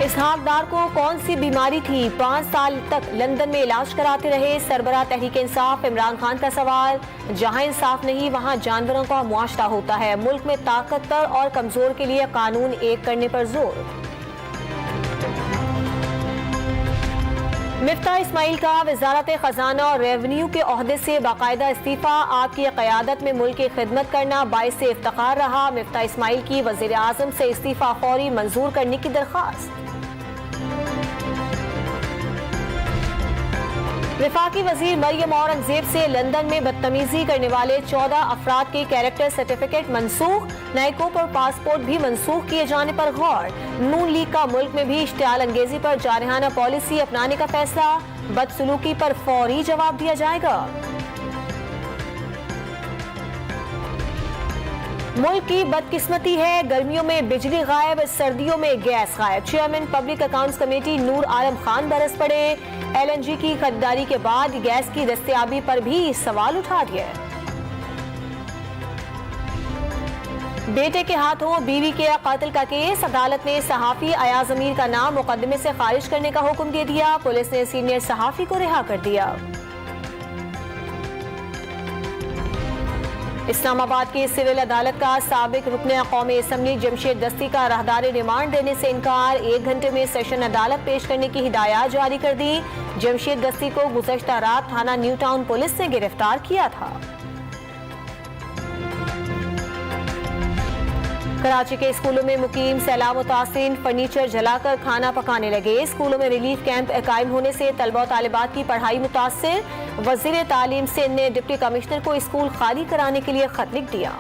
इसहाकडार को कौन सी बीमारी थी? 5 साल तक लंदन में इलाज कराते रहे सरबराह तहरीक इंसाफ इमरान खान का सवाल। जहां इंसाफ नहीं वहां जानवरों का मुआशरा होता है। मुल्क में ताकतवर और कमजोर के लिए कानून एक करने पर जोर। मिफ्ता इस्माइल का वजारत खजाना और रेवेन्यू के ओहदे से बाकायदा इस्तीफा। आपकी क़यादत में मुल्क की खिदमत करना बाइस से इफ्तिखार रहा। मिफ्ता इस्माइल की वज़ीर आज़म से इस्तीफा फौरी मंजूर करने की दरख्वास्त। वफाकी वजीर मरियम औरंगजेब से लंदन में बदतमीजी करने वाले 14 अफराद के कैरेक्टर सर्टिफिकेट मनसूख। नायकों पर पासपोर्ट भी मनसूख किए जाने पर गौर। नून लीग का मुल्क में भी इश्तियाल अंगेजी पर जारहाना पॉलिसी अपनाने का फैसला। बदसलूकी पर फौरी जवाब दिया जाएगा। मुल्क की बदकिस्मती है, गर्मियों में बिजली गायब, सर्दियों में गैस गायब। Chairman public accounts committee Noor Alam Khan बरस पड़े। LNG की खरीदारी के बाद गैस की दस्तयाबी पर भी सवाल उठा दिए। बेटे के हाथों बीवी के कातिल का केस। अदालत ने सहाफी अयाज अमीर का नाम मुकदमे से खारिज करने का हुक्म दे दिया। पुलिस ने सीनियर सहाफी को रिहा कर दिया। इस्लामाबाद की सिविल अदालत का साबिक रुकने कौमी असम्बली जमशेद दस्ती का राहदारी रिमांड देने से इनकार। 1 घंटे में सेशन अदालत पेश करने की हिदायत जारी कर दी। जमशेद दस्ती को गुज़श्ता रात थाना न्यू टाउन पुलिस ने गिरफ्तार किया था। कराची के स्कूलों में मुकीम सैलाब मुतासिरीन फर्नीचर जलाकर खाना पकाने लगे। स्कूलों में रिलीफ कैंप कायम होने से तलबा और तालिबात की पढ़ाई मुतासिर। वजीर तालीम सिंध ने डिप्टी कमिश्नर को स्कूल खाली कराने के लिए खत लिख दिया।